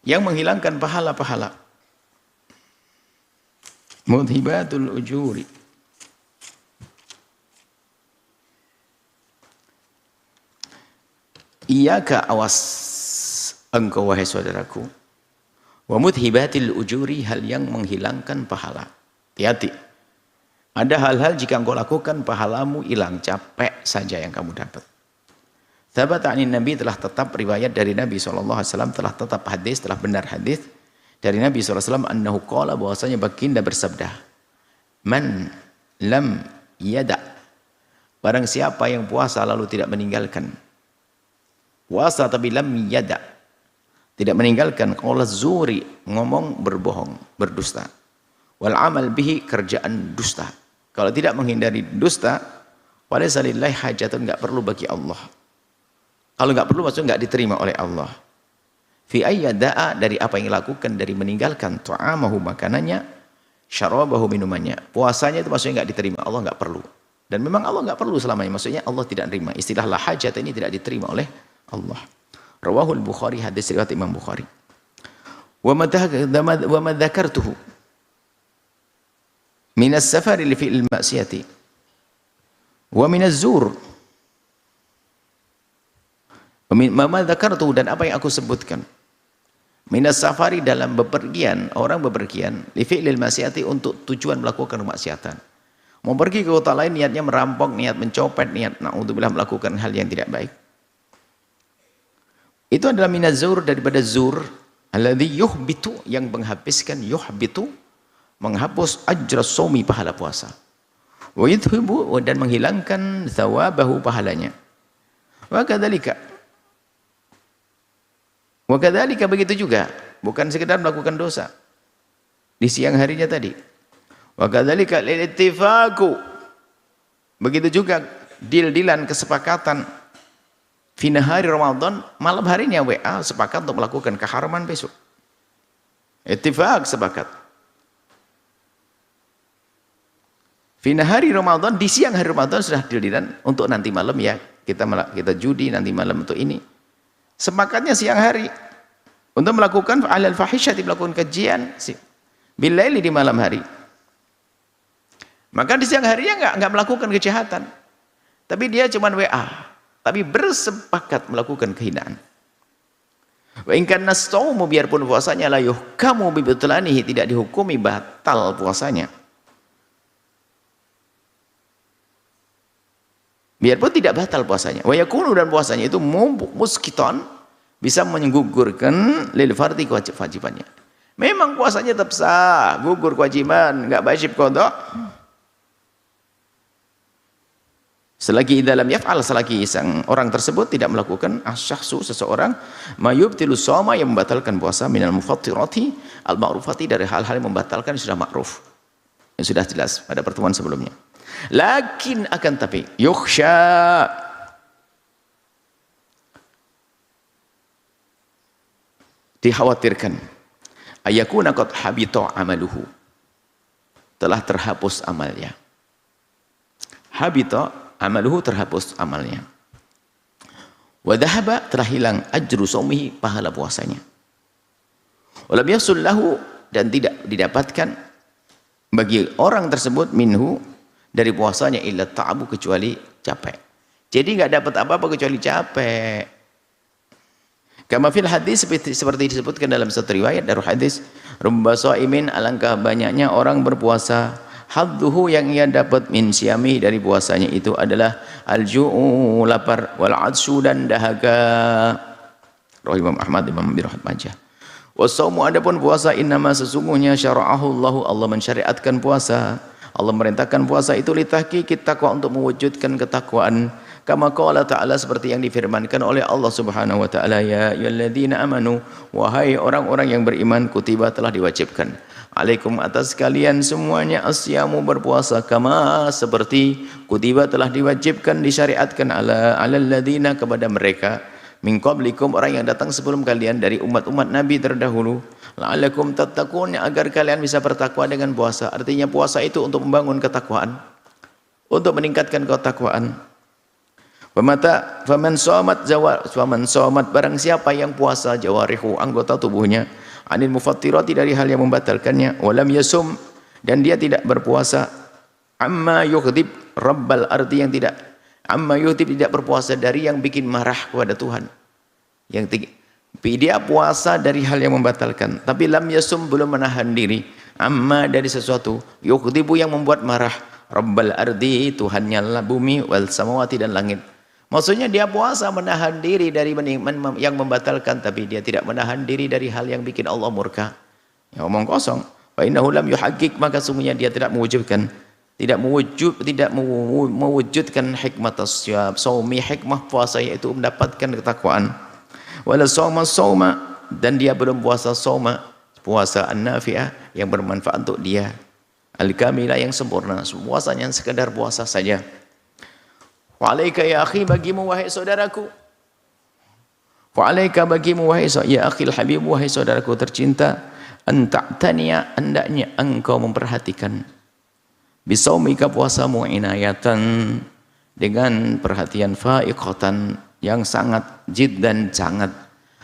Speaker 1: yang menghilangkan pahala-pahala. Mudhibatul ujuri. Iyaka, awas engkau wahai saudaraku, wa mudhibatil ujuri, hal yang menghilangkan pahala. Hati-hati. Ada hal-hal jika engkau lakukan pahalamu hilang, capek saja yang kamu dapat. Thabata anin Nabi, telah tetap riwayat dari Nabi SAW, telah tetap hadis, telah benar hadis dari Nabi SAW, annahu qala, bahwasanya baginda bersabda, man lam yada, barang siapa yang puasa lalu tidak meninggalkan, puasa tapi lam yada, tidak meninggalkan, qala zuri, ngomong berbohong, berdusta, wal amal bihi, kerjaan dusta. Kalau tidak menghindari dusta, walaysa lillahi hajatun, enggak perlu bagi Allah. Kalau enggak perlu maksudnya enggak diterima oleh Allah. Fi ayyada'a, dari apa yang dilakukan, dari meninggalkan ta'amahu, makanannya, syarabahu, minumannya. Puasanya itu maksudnya enggak diterima, Allah enggak perlu. Dan memang Allah enggak perlu selamanya, maksudnya Allah tidak terima. Istilah la hajat ini tidak diterima oleh Allah. Rawahul Bukhari, hadis riwayat Imam Bukhari. Wa ma dzakartuhu minas safari li fi'il ma'siyati wa minaz zur. Ma dzakartuhu, dan apa yang aku sebutkan, Minas safari dalam bepergian, orang bepergian, li fi'lil maksiati untuk tujuan melakukan kemaksiatan. Mau pergi ke kota lain niatnya merampok, niat mencopet, niat naudzubillah melakukan hal yang tidak baik. Itu adalah minaz zur, daripada zur alladzi yuhbitu, yang menghabiskan, yuhbitu menghapus ajra shaumi, pahala puasa. Wa yudhibu, dan menghilangkan thawabahu, pahalanya. Wa kadzalika begitu juga, bukan sekedar melakukan dosa di siang harinya tadi. Wa kadzalika lil-ittifaqu, begitu juga deal-dealan, kesepakatan fi nahari Ramadan, malam harinya WA sepakat untuk melakukan keharaman besok. Ittifaq, sepakat. Fi nahari Ramadan, di siang hari Ramadan sudah deal-dealan untuk nanti malam ya kita judi, nanti malam untuk ini. Sepakatnya siang hari untuk melakukan alal fahisyati, melakukan kejian bilaili, di malam hari. Maka di siang harinya enggak melakukan kejahatan. Tapi dia cuma WA, tapi bersepakat melakukan kehinaan. Wa in kana as-shaumu, biarpun puasanya la yuhkamu bi butlanihi, tidak dihukumi batal puasanya. Biarpun tidak batal puasanya. Wa yakunu, dan puasanya itu muskiton, bisa menggugurkan lil fardhi, kewajibannya. Memang puasanya tetap sah, gugur kewajiban, enggak wajib qada. Selagi dalam yaf'al, selagi sang orang tersebut tidak melakukan asyakhsu, seseorang mayubtilu shauma, yang membatalkan puasa, minal mufattirati al-ma'rufati, dari hal-hal yang membatalkan yang sudah ma'ruf, yang sudah jelas pada pertemuan sebelumnya. Lakin, akan tapi, yukhsha, dikhawatirkan, ayakuna qad habita amaluhu, telah terhapus amalnya. Habita amaluhu, terhapus amalnya. Wa dhahaba, telah hilang ajru shaumihi, pahala puasanya. Walam yasul lahu, dan tidak didapatkan bagi orang tersebut minhu, dari puasanya, illa ta'abu, kecuali capek. Jadi enggak dapat apa-apa kecuali capek. Kama fil hadis, seperti disebutkan dalam satu riwayat dari hadis, rubba shaimin, alangkah banyaknya orang berpuasa, hadduhu, yang ia dapat min siyami, dari puasanya itu adalah al-ju'u, lapar, wal atshu, dan dahaga. Rawi Imam Ahmad, Imam Abi Rahmat Majah. Wasaumu, adapun puasa, innama, sesungguhnya syara'ahu Allah, Allah mensyariatkan puasa, Allah merintahkan puasa itu litahqiqit taqwa, untuk mewujudkan ketakwaan. Kama qala ta'ala, seperti yang difirmankan oleh Allah Subhanahu wa taala, ya ayyuhalladzina amanu, wahai orang-orang yang beriman, kutiba, telah diwajibkan, alaikum, atas kalian semuanya, asyamu, berpuasa, kama, seperti kutiba, telah diwajibkan, disyariatkan, alal ladzina, kepada mereka, min qablikum, orang yang datang sebelum kalian, dari umat-umat Nabi terdahulu, la'alakum tattaqun, agar kalian bisa bertakwa dengan puasa. Artinya puasa itu untuk membangun ketakwaan, untuk meningkatkan ketakwaan. Faman shamat, barang siapa yang puasa, jawarihu, anggota tubuhnya, anil mufattirati, dari hal yang membatalkannya, walam yasum, dan dia tidak berpuasa, amma yughdib rabbal ardi, yang tidak, amma yughdib, tidak berpuasa dari yang bikin marah kepada Tuhan. Yang dia puasa dari hal yang membatalkan, tapi lam yasum, belum menahan diri, amma, dari sesuatu, yughdibu, yang membuat marah, rabbal ardi, Tuhannya bumi, wal samawati, dan langit. Maksudnya dia puasa menahan diri dari yang membatalkan, tapi dia tidak menahan diri dari hal yang bikin Allah murka. Ya, omong kosong. Fa innahu lam yuhaqqiq, maka sungguhnya dia tidak mewujudkan, tidak mewujudkan hikmat as-shaumi, hikmah puasa, yaitu mendapatkan ketakwaan. Wala shauma, dan dia belum puasa shauma, puasa an-nafi'ah, yang bermanfaat untuk dia, al-kamilah, yang sempurna, puasanya sekedar puasa saja. Wa alaika ya akhi, bagimu wahai saudaraku, wa alaika, bagimu wahai ya akhil habib, wahai saudaraku tercinta, anta'taniya, hendaknya engkau memperhatikan, bisaumika, puasamu, inayatan, dengan perhatian faiqatan, yang sangat jiddan, sangat,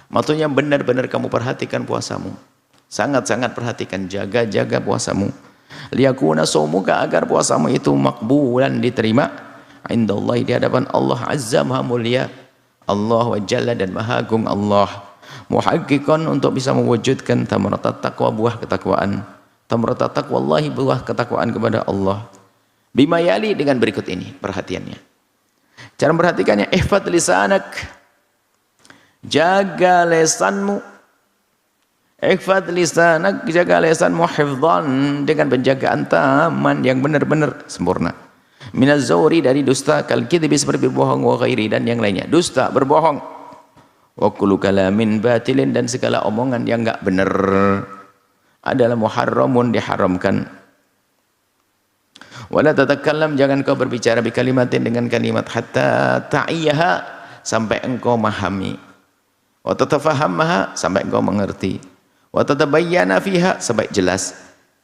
Speaker 1: maksudnya benar-benar kamu perhatikan puasamu, sangat-sangat perhatikan, jaga-jaga puasamu, liyakuna shaumuka, agar puasamu itu makbulan, diterima, indallahi, di hadapan Allah Azza, Maha Mulia, Allah wa Jalla, dan Maha Agung Allah. muhaqqiqan untuk bisa mewujudkan thamaratat taqwa, buah ketakwaan. Thamaratat taqwa Allahi, buah ketakwaan kepada Allah. Bima yali, dengan berikut ini perhatiannya. Cara memperhatikannya, ihfad lisanak, jaga lesanmu. Ihfad lisanak, jaga lesanmu hifdhan, dengan penjagaan taman yang benar-benar sempurna. Minaz zawri, dari dusta, kal kidbi, seperti berbohong, wa ghairi, dan yang lainnya. Dusta, berbohong. Wa kullu kalamin batilin, dan segala omongan yang enggak benar adalah muharramun, diharamkan. Wala tatakallam, jangan kau berbicara bi kalimatin, dengan kalimat, hatta ta'iyaha, sampai engkau memahami. Wa tatafahammaha, sampai engkau mengerti. Wa tatabayyana fiha, sampai jelas.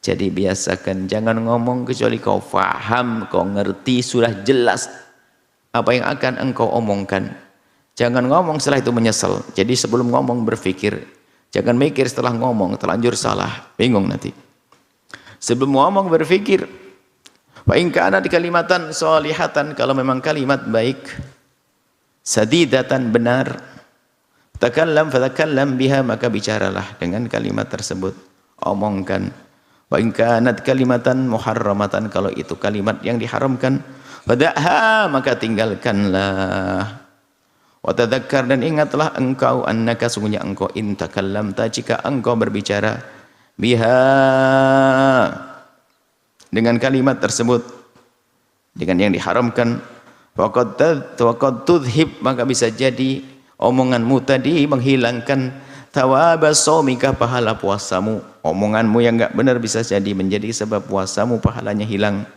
Speaker 1: Jadi biasakan jangan ngomong kecuali kau faham, kau ngerti, sudah jelas apa yang akan engkau omongkan. Jangan ngomong setelah itu menyesal. Jadi sebelum ngomong berpikir, jangan mikir setelah ngomong terlanjur salah, bingung nanti. Sebelum ngomong berpikir. Wa in kana di kalimatan shalihatan, kalau memang kalimat baik, sadidatan, benar, takallam fatakallam biha, maka bicaralah dengan kalimat tersebut, omongkan. Wa in kanat kalimatan muharramatan, kalau itu kalimat yang diharamkan, fada'ha, maka tinggalkanlah. Wa tadzakkar, dan ingatlah engkau, annaka, sungguhnya engkau, in takallamta, jika engkau berbicara, biha, dengan kalimat tersebut, dengan yang diharamkan, waqad tudhib, maka bisa jadi omonganmu tadi menghilangkan thawaba shaumika, pahala puasamu. Omonganmu yang enggak benar bisa jadi menjadi sebab puasamu pahalanya hilang.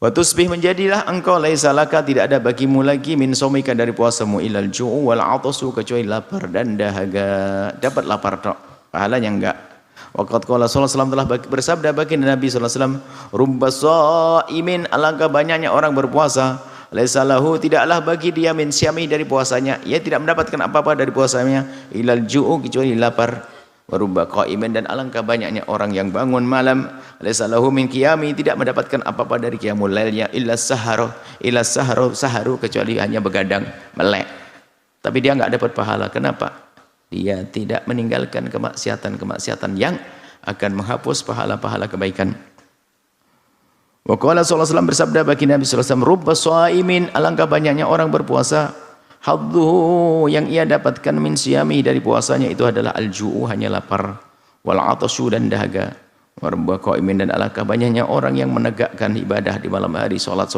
Speaker 1: Wa tusbih, menjadilah engkau, laisa laka, tidak ada bagimu lagi, min shaumika, dari puasamu, ilal ju'u wal 'atasu, kecuali lapar dan dahaga. Dapat lapar tok, pahalanya enggak. Waqad qala sallallahu alaihi wasallam, telah bersabda baginda Nabi sallallahu alaihi wasallam, rubba shaimin, alangkah banyaknya orang berpuasa, laisa lahu, tidaklah bagi dia, min syami, dari puasanya, ia tidak mendapatkan apa-apa dari puasanya, ilal ju'u, kecuali lapar. Wa rubba qaimin, dan alangkah banyaknya orang yang bangun malam, laisa lahu min qiyami, tidak mendapatkan apa-apa dari qiyamul lailnya, illa saharu, saharu, kecuali hanya begadang, melek. Tapi dia enggak dapat pahala. Kenapa? Dia tidak meninggalkan kemaksiatan yang akan menghapus pahala-pahala kebaikan. Wa qala sallallahu alaihi wasallam, bersabda bagi Nabi sallallahu alaihi wasallam, rubba shaimin, alangkah banyaknya orang berpuasa, hadduhu, yang ia dapatkan, min siyami, dari puasanya itu adalah al-ju'u, hanya lapar, wal 'atashu, dan dahaga. Wa rubba qaimin, dan alangkah banyaknya orang yang menegakkan ibadah di malam hari, salat,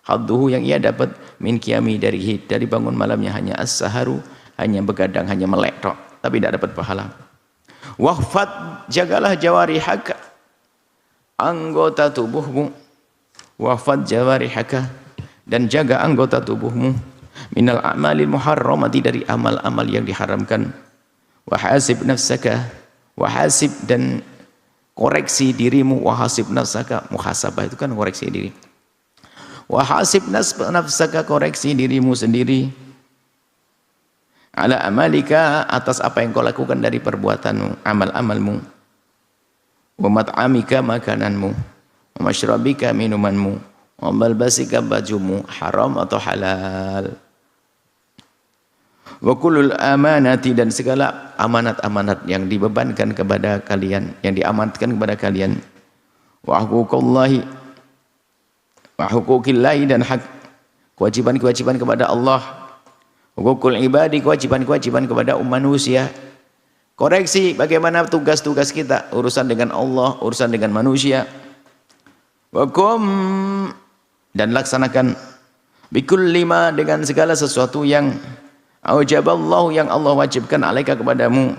Speaker 1: hadduhu, yang ia dapat, min qiyami, dari bangun malamnya hanya as-saharu, hanya begadang, hanya melek tok, tapi tidak dapat pahala. Wahfad, jagalah jawarihaka, anggota tubuhmu. Wahfad jawarihaka, dan jaga anggota tubuhmu, minal a'malil muharramati, dari amal-amal yang diharamkan. Wahasib nafsaka, wahasib, dan koreksi dirimu, wahasib nafsaka, muhasabah itu kan koreksi diri. Wahasib nafsaka, koreksi dirimu sendiri, ala amalika, atas apa yang kau lakukan dari perbuatanmu, amal-amalmu. Wa mat'amika, makananmu. Wa masyrabika, minumanmu. Wa malbasika, bajumu, haram atau halal. Wa kullul amanati, dan segala amanat-amanat yang dibebankan kepada kalian, yang diamanatkan kepada kalian. Wa huququllahi, wa huquqillahi, dan hak kewajiban-kewajiban kepada Allah. Hukukul ibadi, kewajiban-kewajiban kepada manusia. Koreksi bagaimana tugas-tugas kita, urusan dengan Allah, urusan dengan manusia. Wakum, dan laksanakan bikulli ma, dengan segala sesuatu yang aujaballahu, yang Allah wajibkan, alaika, kepadamu.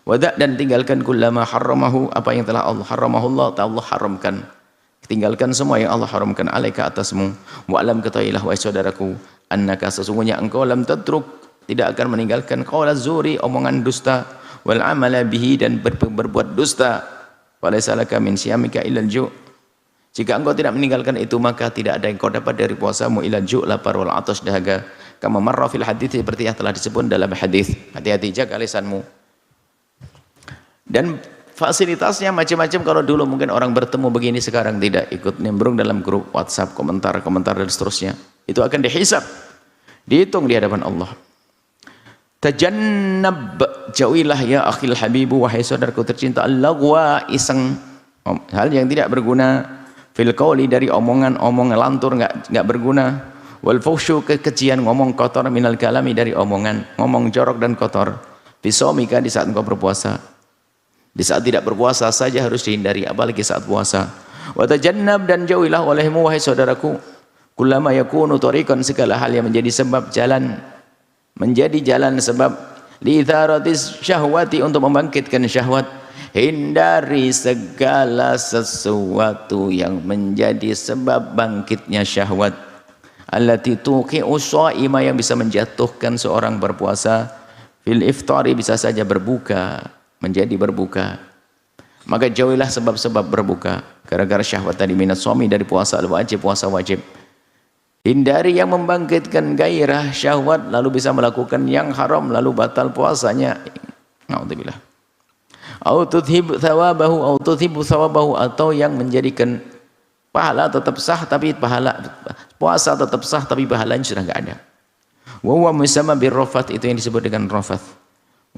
Speaker 1: Wada', dan tinggalkan kullama harramahu, apa yang telah Allah harramahullah, Allah haramkan. Tinggalkan semua yang Allah haramkan, alaika, atasmu. Wa'lam, ketahuilah wahai saudaraku, annaka, sesungguhnya engkau, lam tatruk, tidak akan meninggalkan, qaula zuri, omongan dusta, wal amala bihi, dan berbuat dusta. Walaysa laka min siyamika ilal ju', jika engkau tidak meninggalkan itu, maka tidak ada yang kau dapat dari puasamu, ilal ju', lapar, wal 'atash, dahaga. Kama marra fil hadits, seperti yang telah disebut dalam hadis. Hati-hati, jaga lisanmu. Dan fasilitasnya macam-macam. Kalau dulu mungkin orang bertemu begini, sekarang tidak, ikut nimbrung dalam grup WhatsApp, komentar dan seterusnya. Itu akan dihisab, dihitung di hadapan Allah. Tajannab, jauhilah ya akhil habibu, wahai saudaraku tercinta, al-lagwa, iseng, hal yang tidak berguna, fil qauli, dari omongan lantur enggak berguna, wal fuhsyu, kekejian, ngomong kotor, minal kalami, dari omongan, ngomong jorok dan kotor, fisomika, di saat engkau berpuasa. Di saat tidak berpuasa saja harus dihindari, apalagi saat puasa. Wa tajannab, dan jauhilah olehmu wahai saudaraku, kullama yakunu tariqan, segala hal yang menjadi sebab jalan, menjadi jalan sebab liitharatis syahwati, untuk membangkitkan syahwat. Hindari segala sesuatu yang menjadi sebab bangkitnya syahwat. Allati tuqi'u shaima, yang bisa menjatuhkan seorang berpuasa. Fil iftari, bisa saja berbuka, menjadi berbuka. Maka jauhilah sebab-sebab berbuka gara-gara syahwat tadi, minat suami, dari puasa al-wajib, puasa wajib. Hindari yang membangkitkan gairah syahwat, lalu bisa melakukan yang haram, lalu batal puasanya. Naudzubillah. Au tudhib thawabahu, au tudhibu thawabahu, atau yang menjadikan pahala tetap sah, tapi puasa tetap sah, tapi pahalanya sudah enggak ada. Wa huwa musamma birrafat, itu yang disebut dengan rafath.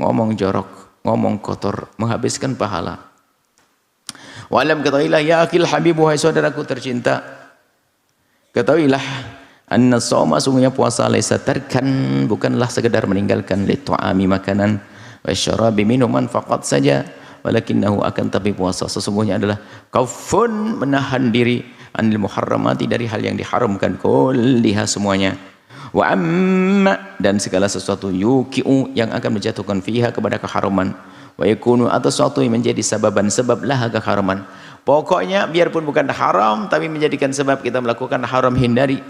Speaker 1: Ngomong jorok, ngomong kotor, menghabiskan pahala. Wa alam, ketahuilah ya akhil habib, wahai saudaraku tercinta, ketahuilah anna shauma, sungguhnya puasa, laisa tarkan, bukanlah sekedar meninggalkan litu'ami, makanan, wasyarabi, minuman faqat saja, walakinnahu, akan tapi puasa sesungguhnya adalah kaufun, menahan diri, anil muharramati, dari hal yang diharamkan, kulliha, semuanya, wa amma, dan segala sesuatu, yuki'u, yang akan menjatuhkan fiha, kepada keharaman, wa yakunu, atau sesuatu yang menjadi sababan, sebab laha, keharaman. Pokoknya biarpun bukan haram, tapi menjadikan sebab kita melakukan haram, hindari.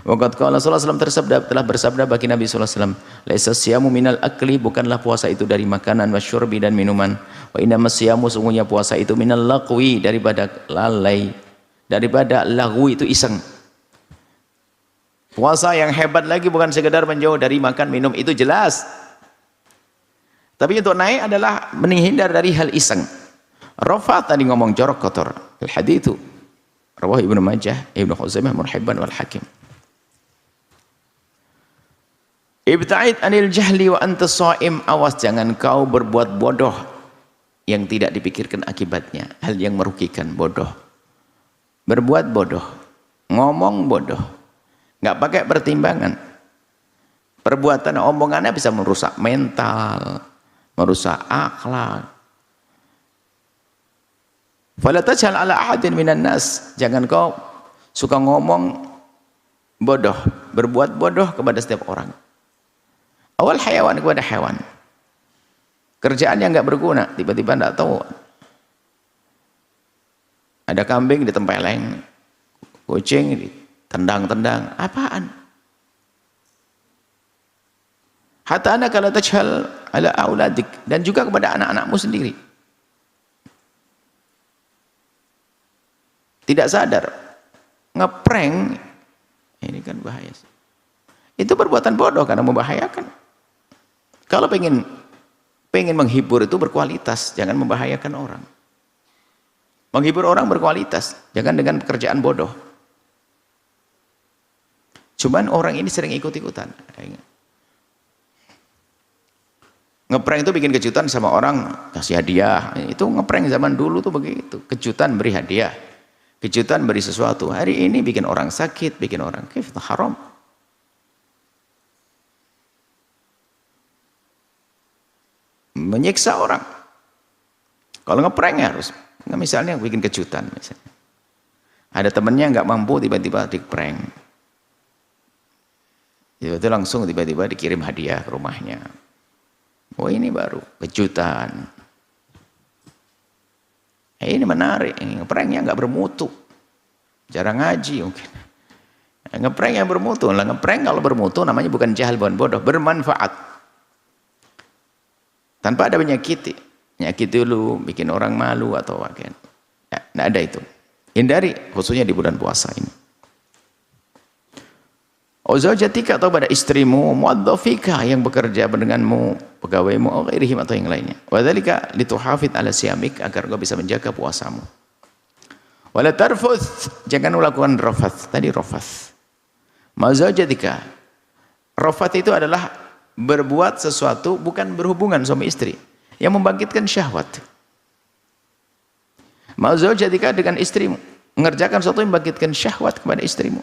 Speaker 1: Waqad qala sallallahu alaihi wasallam, telah bersabda bagi Nabi sallallahu alaihi wasallam, laisa siyamu minal akli, bukanlah puasa itu dari makanan, wasyurbi, dan minuman. Wa innamas siyamu, sungguhnya puasa itu minal laqwi, daripada lalai, daripada lagu, itu iseng. Puasa yang hebat lagi bukan sekedar menjauh dari makan minum, itu jelas. Tapi untuk naik adalah menghindar dari hal iseng. Rafat, tadi ngomong jorok, kotor. Al-hadithu rawah Ibnu Majah, Ibnu Khuzaimah, Ibnu Hibban, wal Hakim. Ibta'id anil jahli wa anta shaim, awas jangan kau berbuat bodoh yang tidak dipikirkan akibatnya, hal yang merugikan, bodoh. Berbuat bodoh, ngomong bodoh, nggak pakai pertimbangan. Perbuatan omongannya bisa merusak mental, merusak akhlak. Fala tajhal ala ahadin minan nas, jangan kau suka ngomong bodoh, berbuat bodoh kepada setiap orang. Awal hayawan, kepada hewan. Kerjaan yang enggak berguna, tiba-tiba enggak tahu. Ada kambing ditempeleng, kucing ditendang-tendang, apaan? Hatta anaka la tajhal ala auladik, dan juga kepada anak-anakmu sendiri. Tidak sadar, ngeprank, ini kan bahaya. Itu perbuatan bodoh karena membahayakan. Kalau pengen menghibur itu berkualitas, jangan membahayakan orang. Menghibur orang berkualitas, jangan dengan pekerjaan bodoh. Cuman orang ini sering ikut-ikutan. Ngeprank itu bikin kejutan sama orang, kasih hadiah. Itu ngeprank zaman dulu tuh begitu. Kejutan beri hadiah, kejutan beri sesuatu. Hari ini bikin orang sakit, bikin orang kafir, haram. Menyiksa orang. Kalau ngeprank harus, misalnya bikin kejutan, misalnya ada temennya nggak mampu, tiba-tiba di-prank, itu langsung tiba-tiba dikirim hadiah ke rumahnya. Oh, ini baru kejutan. Ini menarik, ini ngepranknya nggak bermutu, jarang ngaji mungkin. Ngeprank yang bermutu, lah ngeprank kalau bermutu namanya bukan jahil, bukan bodoh, bermanfaat. Tanpa ada menyakiti dulu, bikin orang malu atau bagian. Nah, ada itu. Hindari, khususnya di bulan puasa ini. Zawjatika, atau pada istrimu, muadzafika, yang bekerja denganmu, pegawaimu, ghairihim, atau yang lainnya. Wa dzalika lituhafid ala siyamik, agar kau bisa menjaga puasamu. Wala tarfuth, jangan melakukan rafath. Tadi rafath. Ma zawjatika. Rafath itu adalah berbuat sesuatu bukan berhubungan suami istri yang membangkitkan syahwat. Mau zaujatika dengan istrimu, mengerjakan sesuatu yang membangkitkan syahwat kepada istrimu.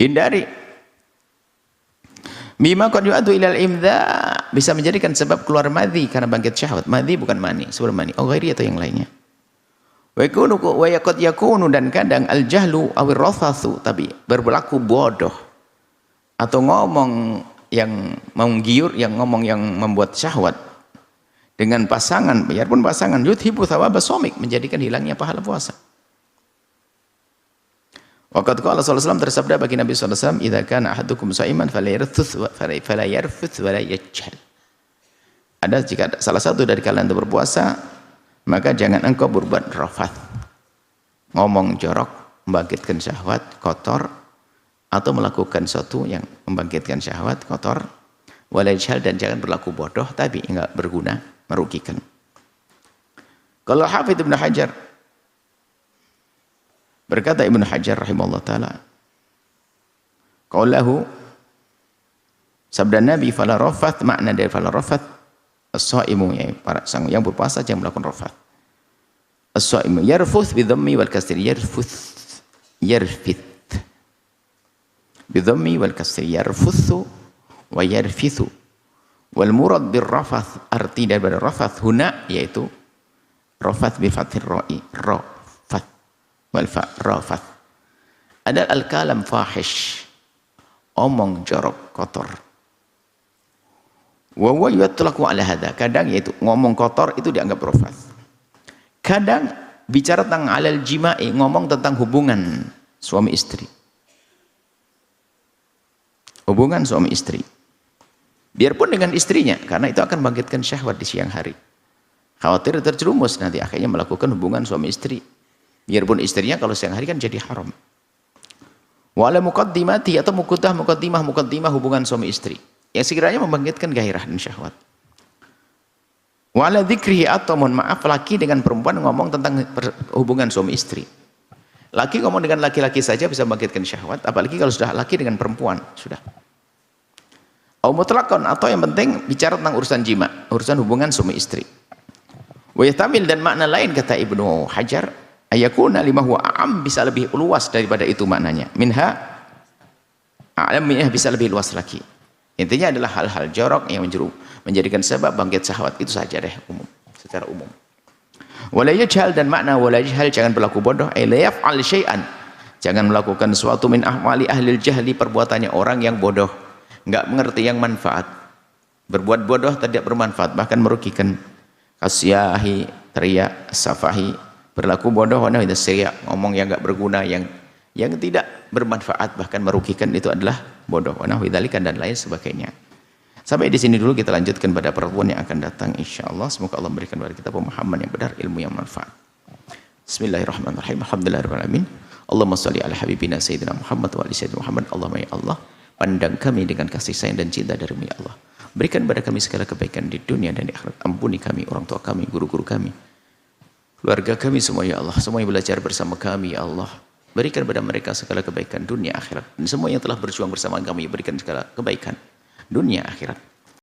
Speaker 1: Hindari. Bima qad yu'addu ilal imdha, bisa menjadikan sebab keluar madhi karena bangkit syahwat. Madhi bukan mani, sebelum mani. Oh, ghairi atau yang lainnya. Wa qad yakunu, dan kadang al jahlu awir rathathu, tapi berlaku bodoh atau ngomong yang menggiur, yang ngomong yang membuat syahwat dengan pasangan, biarpun pasangan yudhibu thawaba somik, menjadikan hilangnya pahala puasa. Waqad qala sallallahu alaihi wasallam, tersabda bagi Nabi sallallahu alaihi wasallam, idza kana ahadukum sha'iman fala yarfuth wala yajhal. Ada, jika salah satu dari kalian itu berpuasa, maka jangan engkau berbuat rafath, ngomong jorok, membangkitkan syahwat, kotor, atau melakukan sesuatu yang membangkitkan syahwat, kotor, wala yajhal, dan jangan berlaku bodoh tapi enggak berguna, merugikan. Kalau Hafidz Ibnu Hajar, berkata Ibnu Hajar rahimahullah ta'ala, qaulahu, sabda Nabi, fala rafath, makna dari fala rafath, as-shaimu, para sang yang berpuasa jangan melakukan rafath. As-shaimu yarfuth bidhammi wal kasri, yarfuth, yarfith bidhammi wal kasri, yarfuthu wa yarfithu. Wal murad bir rafath, arti daripada rafath huna yaitu rafath bi fathir ra'i, rafath wal fa, rafath. Ada al-kalam fahish, omong jorok, kotor. Wa huwa yutlaqu ala hadza, kadang yaitu ngomong kotor itu dianggap rafath. Kadang bicara tentang alal jima'i, ngomong tentang hubungan suami istri. Hubungan suami istri. Biarpun dengan istrinya, karena itu akan bangkitkan syahwat di siang hari. Khawatir terjerumus nanti akhirnya melakukan hubungan suami istri. Biarpun istrinya kalau siang hari kan jadi haram. Wala muqaddimati, atau muqaddimah hubungan suami istri yang sekiranya membangkitkan gairah dan syahwat. Wala dzikrihi, atau mohon maaf, laki dengan perempuan ngomong tentang hubungan suami istri. Laki ngomong dengan laki-laki saja bisa membangkitkan syahwat, apalagi kalau sudah laki dengan perempuan, sudah. Au mutlaqan, atau yang penting bicara tentang urusan jima, urusan hubungan suami istri. Wa yatamil, dan makna lain kata Ibnu Hajar, ayakuna lima huwa a'am, bisa lebih luas daripada itu maknanya. Minha a'lam, bisa lebih luas lagi. Intinya adalah hal-hal jorok yang menjadikan sebab bangkit syahwat, itu saja deh umum, secara umum. Wala yajhal, dan makna wala yajhal, jangan berlaku bodoh, ay la yaf'al syai'an, jangan melakukan suatu min ahwali ahlil jahli, perbuatannya orang yang bodoh, enggak mengerti yang manfaat. Berbuat bodoh tidak bermanfaat, bahkan merugikan. Kasyahi, teriak, safahi, berlaku bodoh, wana itu seriak, ngomong yang enggak berguna, yang tidak bermanfaat, bahkan merugikan, itu adalah bodoh, wana widzalikan, dan lain sebagainya. Sampai di sini dulu, kita lanjutkan pada pertemuan yang akan datang insyaallah. Semoga Allah memberikan kepada kita pemahaman yang benar, ilmu yang manfaat. Bismillahirrahmanirrahim. Alhamdulillahirabbil alamin. Allahumma shalli ala habibina sayyidina Muhammad wa ali sayyidina Muhammad. Allahumma ya Allah, pandang kami dengan kasih sayang dan cinta dari-Mu ya Allah. Berikan kepada kami segala kebaikan di dunia dan di akhirat. Ampuni kami, orang tua kami, guru-guru kami, keluarga kami semua ya Allah. Semua yang belajar bersama kami ya Allah, berikan kepada mereka segala kebaikan dunia akhirat. Dan semua yang telah berjuang bersama kami, berikan segala kebaikan dunia akhirat.